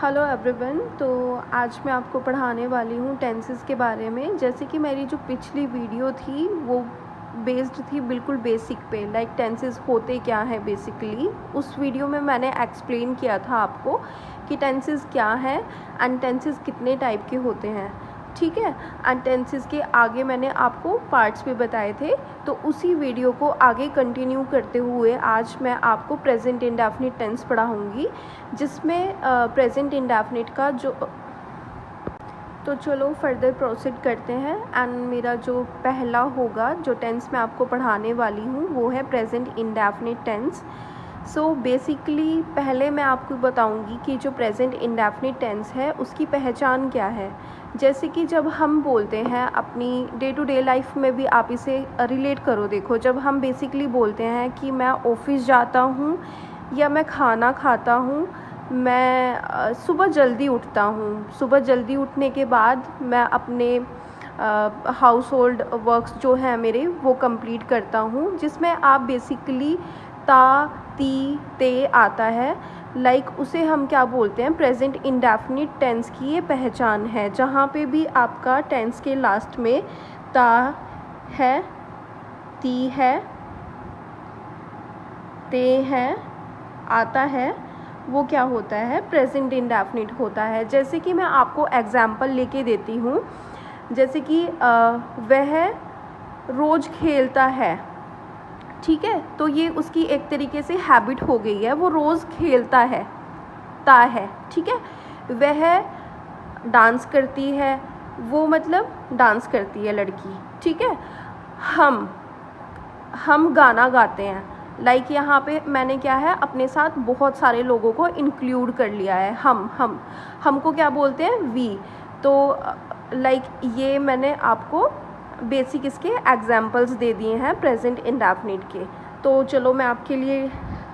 Hello everyone. तो आज मैं आपको पढ़ाने वाली हूँ टेंसेस के बारे में। जैसे कि मेरी जो पिछली वीडियो थी वो बेस्ड थी बिल्कुल बेसिक पे, लाइक टेंसेस होते क्या है बेसिकली। उस वीडियो में मैंने एक्सप्लेन किया था आपको कि टेंसेस क्या है एंड टेंसेस कितने टाइप के होते हैं, ठीक है। एंड टेंसेस के आगे मैंने आपको पार्ट्स भी बताए थे। तो उसी वीडियो को आगे कंटिन्यू करते हुए आज मैं आपको प्रेजेंट इंडेफिनिट टेंस पढ़ाऊँगी, जिसमें प्रेजेंट इंडेफिनिट का जो तो चलो फर्दर प्रोसीड करते हैं। एंड मेरा जो पहला होगा जो टेंस मैं आपको पढ़ाने वाली हूँ वो है present indefinite tense. So basically पहले मैं आपको बताऊंगी कि जो प्रेजेंट इंडेफिनिट टेंस है उसकी पहचान क्या है। जैसे कि जब हम बोलते हैं अपनी डे टू डे लाइफ में भी आप इसे रिलेट करो। देखो, जब हम बेसिकली बोलते हैं कि मैं ऑफिस जाता हूँ या मैं खाना खाता हूँ, मैं सुबह जल्दी उठता हूँ, सुबह जल्दी उठने के बाद मैं अपने हाउस होल्ड वर्क्स जो हैं मेरे वो कंप्लीट करता हूँ, जिसमें आप बेसिकली ता, ती, ते आता है। लाइक उसे हम क्या बोलते हैं, प्रेजेंट इंडेफिनिट टेंस की ये पहचान है। जहाँ पे भी आपका टेंस के लास्ट में ता है, ती है, ते है, आता है, वो क्या होता है, प्रेजेंट इंडेफिनिट होता है। जैसे कि मैं आपको एग्जाम्पल लेके देती हूँ। जैसे कि वह रोज़ खेलता है, ठीक है। तो ये उसकी एक तरीके से हैबिट हो गई है, वो रोज़ खेलता है, ता है, ठीक है। वह डांस करती है, वो मतलब डांस करती है लड़की, ठीक है। हम गाना गाते हैं। लाइक यहाँ पे मैंने क्या है, अपने साथ बहुत सारे लोगों को इंक्लूड कर लिया है। हमको क्या बोलते हैं, वी। तो लाइक ये मैंने आपको बेसिक इसके एग्जाम्पल्स दे दिए हैं प्रेजेंट इंडेफिनिट के। तो चलो मैं आपके लिए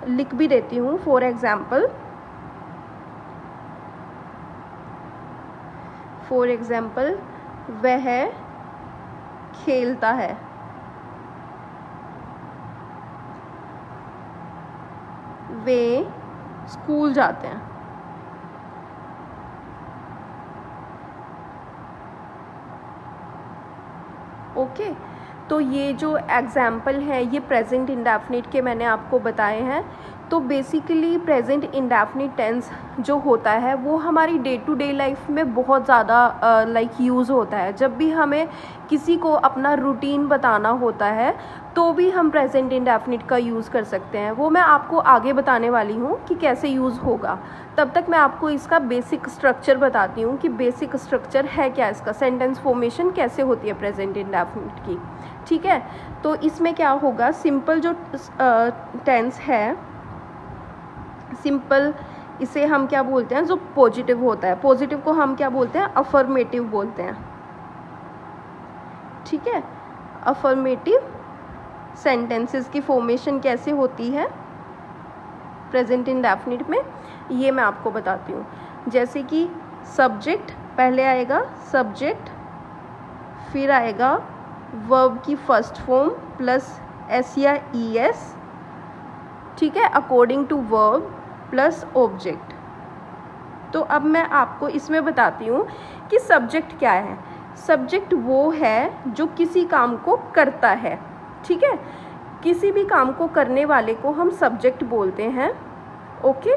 लिख भी देती हूँ। फॉर एग्जाम्पल वह खेलता है, वे स्कूल जाते हैं, ओके। तो ये जो एग्जाम्पल है ये प्रेजेंट इंडेफिनिट के मैंने आपको बताए हैं। तो बेसिकली प्रेजेंट इंडेफिनिट टेंस जो होता है वो हमारी डे टू डे लाइफ में बहुत ज़्यादा लाइक यूज़ होता है। जब भी हमें किसी को अपना रूटीन बताना होता है तो भी हम प्रेजेंट इंडेफिनिट का यूज़ कर सकते हैं। वो मैं आपको आगे बताने वाली हूँ कि कैसे यूज़ होगा। तब तक मैं आपको इसका बेसिक स्ट्रक्चर बताती हूँ कि बेसिक स्ट्रक्चर है क्या इसका, सेंटेंस फॉर्मेशन कैसे होती है प्रेजेंट इंडेफिनिट की, ठीक है। तो इसमें क्या होगा, सिंपल जो टेंस है, सिंपल इसे हम क्या बोलते हैं, जो पॉजिटिव होता है, पॉजिटिव को हम क्या बोलते हैं, अफर्मेटिव बोलते हैं, ठीक है। अफर्मेटिव सेंटेंसेस की फॉर्मेशन कैसे होती है प्रेजेंट इंडेफिनिट में, ये मैं आपको बताती हूँ। जैसे कि सब्जेक्ट पहले आएगा, सब्जेक्ट, फिर आएगा वर्ब की फर्स्ट फॉर्म प्लस एस या ई एस, ठीक है, according to verb plus object. तो अब मैं आपको इसमें बताती हूँ कि सब्जेक्ट क्या है। सब्जेक्ट वो है जो किसी काम को करता है, ठीक है। किसी भी काम को करने वाले को हम सब्जेक्ट बोलते हैं, ओके।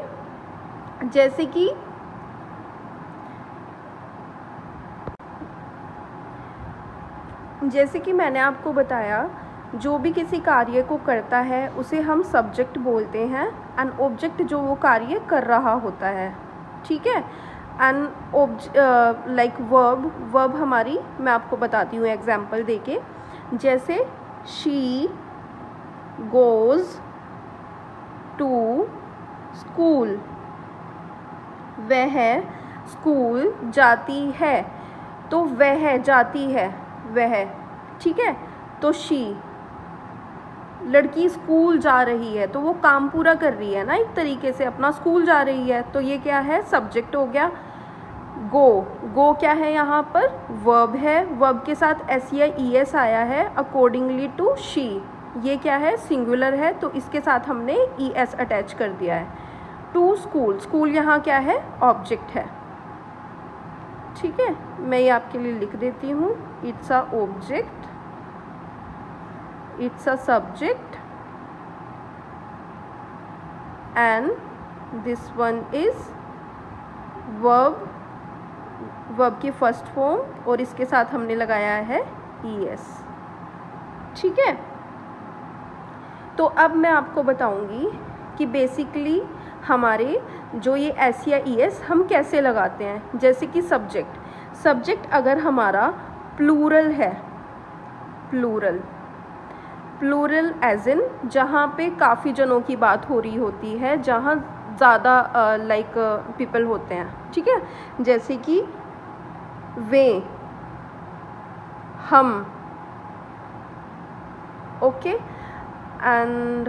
जैसे कि मैंने आपको बताया, जो भी किसी कार्य को करता है उसे हम सब्जेक्ट बोलते हैं, एंड ऑब्जेक्ट जो वो कार्य कर रहा होता है, ठीक है। एंड लाइक वर्ब हमारी, मैं आपको बताती हूँ एग्जाम्पल देके। जैसे शी गोज़ टू स्कूल, वह स्कूल जाती है। तो वह जाती है, वह, ठीक है। तो शी, लड़की स्कूल जा रही है, तो वो काम पूरा कर रही है ना, एक तरीके से अपना स्कूल जा रही है। तो ये क्या है, सब्जेक्ट हो गया। गो क्या है, यहाँ पर वर्ब है, वर्ब के साथ एस या ई एस आया है अकॉर्डिंगली टू शी। ये क्या है, सिंगुलर है, तो इसके साथ हमने ई एस अटैच कर दिया है, टू स्कूल, स्कूल यहाँ क्या है, ऑब्जेक्ट है, ठीक है। मैं ये आपके लिए लिख देती हूँ, it's a object, it's a subject and this one is verb, verb की फर्स्ट फॉर्म और इसके साथ हमने लगाया है ES, ठीक है। तो अब मैं आपको बताऊंगी कि बेसिकली हमारे जो ये S या ES हम कैसे लगाते हैं। जैसे कि सब्जेक्ट, सब्जेक्ट अगर हमारा प्लूरल है, प्लूरल, प्लूरल एज इन जहाँ पे काफ़ी जनों की बात हो रही होती है, जहाँ ज़्यादा लाइक पीपल होते हैं, ठीक है। जैसे कि वे, हम, ओके, एंड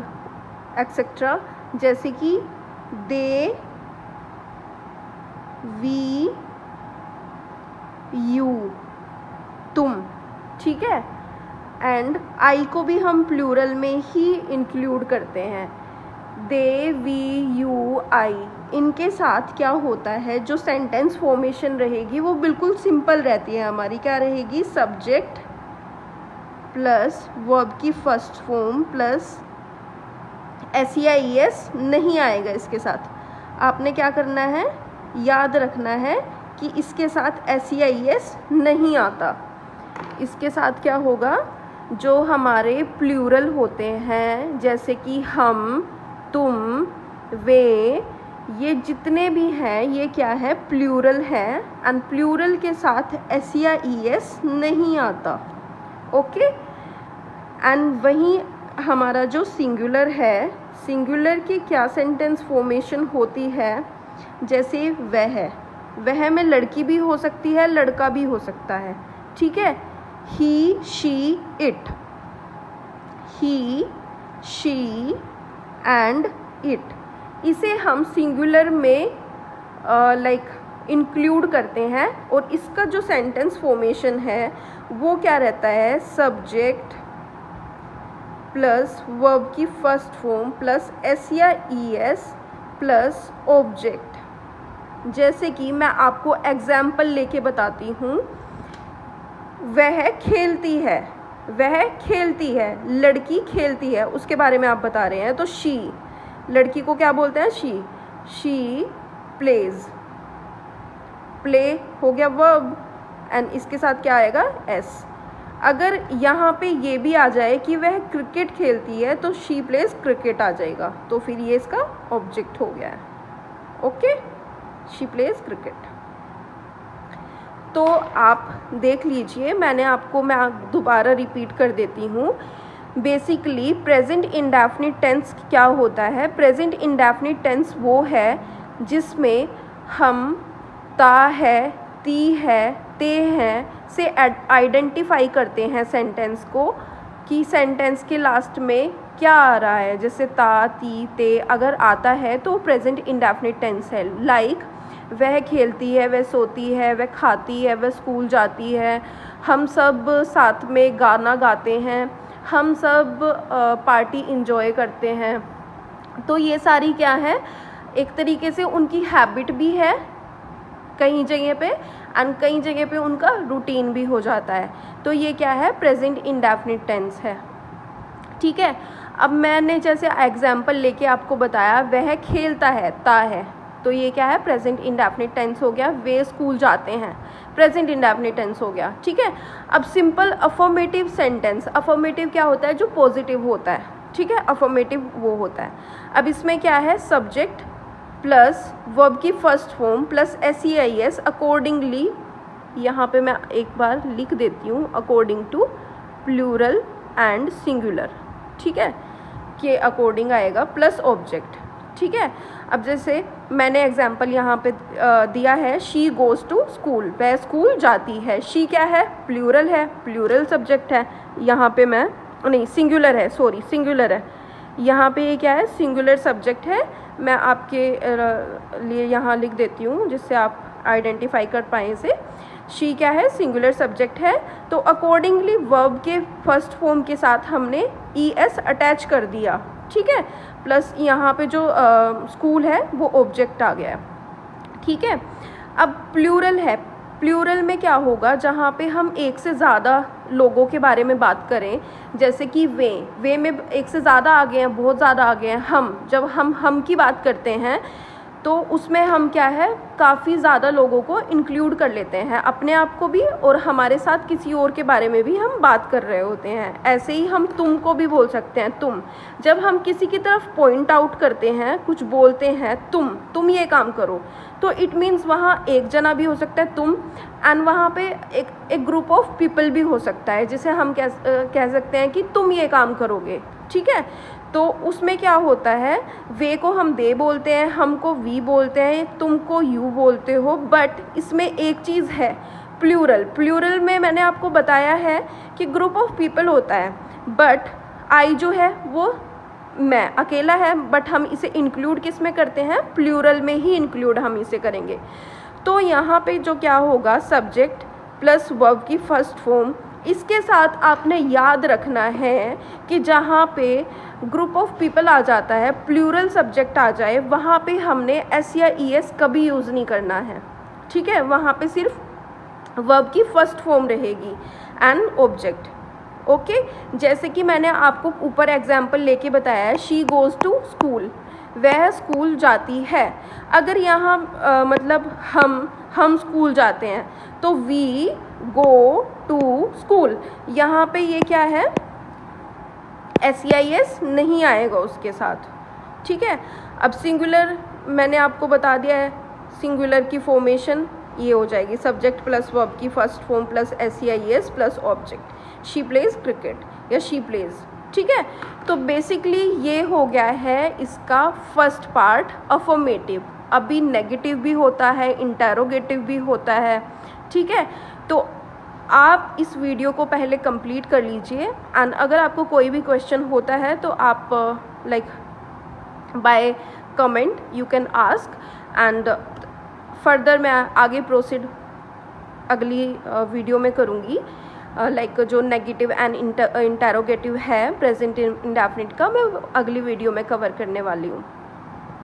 एक्सेट्रा। जैसे कि दे, वी, यू, तुम, ठीक है। एंड आई को भी हम प्लूरल में ही इंक्लूड करते हैं, दे, वी, यू, आई। इनके साथ क्या होता है, जो सेंटेंस फॉर्मेशन रहेगी वो बिल्कुल सिंपल रहती है हमारी। क्या रहेगी, सब्जेक्ट प्लस वर्ब की फर्स्ट फॉर्म प्लस S या ES नहीं आएगा इसके साथ। आपने क्या करना है, याद रखना है कि इसके साथ S या ES नहीं आता। इसके साथ क्या होगा, जो हमारे प्लूरल होते हैं जैसे कि हम, तुम, वे, ये जितने भी हैं ये क्या है, प्लूरल है। एंड प्लूरल के साथ S या ES नहीं आता, ओके। एंड वहीं हमारा जो सिंगुलर है, सिंगुलर की क्या सेंटेंस फॉर्मेशन होती है, जैसे वह में लड़की भी हो सकती है, लड़का भी हो सकता है, ठीक है। He, she, it, he, she and it, इसे हम सिंगुलर में लाइक इंक्लूड करते हैं। और इसका जो सेंटेंस फॉर्मेशन है वो क्या रहता है, सब्जेक्ट प्लस वर्ब की फर्स्ट फॉर्म प्लस S या ES प्लस ऑब्जेक्ट। जैसे कि मैं आपको एग्जाम्पल लेके बताती हूँ, वह खेलती है, वह खेलती है, लड़की खेलती है, उसके बारे में आप बता रहे हैं, तो शी, लड़की को क्या बोलते हैं, शी प्लेज, प्ले हो गया वर्ब एंड इसके साथ क्या आएगा, S। अगर यहाँ पे ये भी आ जाए कि वह क्रिकेट खेलती है तो शी प्लेज क्रिकेट आ जाएगा, तो फिर ये इसका ऑब्जेक्ट हो गया है, ओके, शी प्लेज क्रिकेट। तो आप देख लीजिए, मैं दोबारा रिपीट कर देती हूँ। बेसिकली प्रेजेंट इंडेफिनिट टेंस क्या होता है, प्रेजेंट इंडेफिनिट टेंस वो है जिसमें हम ता है, ती है, ते हैं से आइडेंटिफाई करते हैं सेंटेंस को, कि सेंटेंस के लास्ट में क्या आ रहा है। जैसे ता, ती, ते अगर आता है तो प्रेजेंट इंडेफिनिट टेंस है। लाइक वह खेलती है, वह सोती है, वह खाती है, वह स्कूल जाती है, हम सब साथ में गाना गाते हैं, हम सब पार्टी इंजॉय करते हैं। तो ये सारी क्या है, एक तरीके से उनकी हैबिट भी है कई जगह पे एंड कई जगह पे उनका रूटीन भी हो जाता है। तो ये क्या है, प्रेजेंट इंडेफिनिट टेंस है, ठीक है। अब मैंने जैसे एग्जाम्पल लेके आपको बताया, वह खेलता है, ता है, तो ये क्या है, प्रेजेंट इंडेफिनिट टेंस हो गया। वे स्कूल जाते हैं, प्रेजेंट इंडेफिनिट टेंस हो गया, ठीक है। अब सिंपल अफर्मेटिव सेंटेंस, अफर्मेटिव क्या होता है, जो पॉजिटिव होता है, ठीक है, अफर्मेटिव वो होता है। अब इसमें क्या है, सब्जेक्ट प्लस वर्ब की first form plus SEIS accordingly, यहाँ पे मैं एक बार लिख देती हूँ, according to plural and singular, ठीक है, के अकॉर्डिंग आएगा प्लस ऑब्जेक्ट, ठीक है। अब जैसे मैंने एग्जाम्पल यहाँ पे दिया है, शी गोज़ टू स्कूल, वह स्कूल जाती है। शी क्या है, प्लूरल है, प्लूरल सब्जेक्ट है, यहाँ पे मैं नहीं, सिंगुलर है, सॉरी सिंगुलर है, यहाँ पे ये क्या है, सिंगुलर सब्जेक्ट है। मैं आपके लिए यहाँ लिख देती हूँ जिससे आप आइडेंटिफाई कर पाएँ इसे। शी क्या है, सिंगुलर सब्जेक्ट है, तो अकॉर्डिंगली वर्ब के फर्स्ट फॉर्म के साथ हमने ES अटैच कर दिया, ठीक है, प्लस यहाँ पे जो स्कूल है वो ऑब्जेक्ट आ गया है, ठीक है। अब प्लूरल है, प्लूरल में क्या होगा, जहाँ पे हम एक से ज़्यादा लोगों के बारे में बात करें, जैसे कि वे में एक से ज़्यादा आ गए हैं, बहुत ज़्यादा आ गए हैं। जब हम की बात करते हैं तो उसमें हम क्या है, काफ़ी ज़्यादा लोगों को इंक्लूड कर लेते हैं, अपने आप को भी और हमारे साथ किसी और के बारे में भी हम बात कर रहे होते हैं। ऐसे ही हम तुम को भी बोल सकते हैं, तुम। जब हम किसी की तरफ पॉइंट आउट करते हैं, कुछ बोलते हैं, तुम ये काम करो, तो इट मीन्स वहाँ एक जना भी हो सकता है तुम, एंड वहाँ पे एक ग्रुप ऑफ पीपल भी हो सकता है, जिसे हम कह सकते हैं कि तुम ये काम करोगे, ठीक है। तो उसमें क्या होता है, वे को हम दे बोलते हैं, हमको वी बोलते हैं, तुमको यू बोलते हो। बट इसमें एक चीज़ है, प्लूरल में मैंने आपको बताया है कि ग्रुप ऑफ पीपल होता है, बट आई जो है वो मैं अकेला है, बट हम इसे इंक्लूड किस में करते हैं, प्लूरल में ही इंक्लूड हम इसे करेंगे। तो यहाँ पे जो क्या होगा, सब्जेक्ट प्लस वर्ब की फर्स्ट फॉर्म, इसके साथ आपने याद रखना है कि जहाँ पे ग्रुप ऑफ पीपल आ जाता है, प्लूरल सब्जेक्ट आ जाए, वहाँ पे हमने एस या ई एस कभी यूज़ नहीं करना है, ठीक है। वहाँ पे सिर्फ वर्ब की फर्स्ट फॉर्म रहेगी एंड ऑब्जेक्ट, ओके। जैसे कि मैंने आपको ऊपर एग्जाम्पल लेके बताया है, शी गोज़ टू स्कूल, वह स्कूल जाती है। अगर यहाँ मतलब हम स्कूल जाते हैं तो वी गो टू स्कूल, यहाँ पे ये क्या है, SEIS नहीं आएगा उसके साथ, ठीक है। अब सिंगुलर मैंने आपको बता दिया है, सिंगुलर की फॉर्मेशन ये हो जाएगी, सब्जेक्ट प्लस वर्ब की first form plus SEIS plus object, she plays cricket या शी प्लेज, ठीक है। तो बेसिकली ये हो गया है इसका फर्स्ट पार्ट, अफर्मेटिव। अभी नेगेटिव भी होता है, इंटेरोगेटिव भी होता है, ठीक है। तो आप इस वीडियो को पहले कंप्लीट कर लीजिए, एंड अगर आपको कोई भी क्वेश्चन होता है तो आप like by comment you can ask, and further मैं आगे प्रोसीड अगली वीडियो में करूँगी। लाइक जो नेगेटिव एंड इंटेरोगेटिव है प्रेजेंट इंडेफिनिट का, मैं अगली वीडियो में कवर करने वाली हूँ।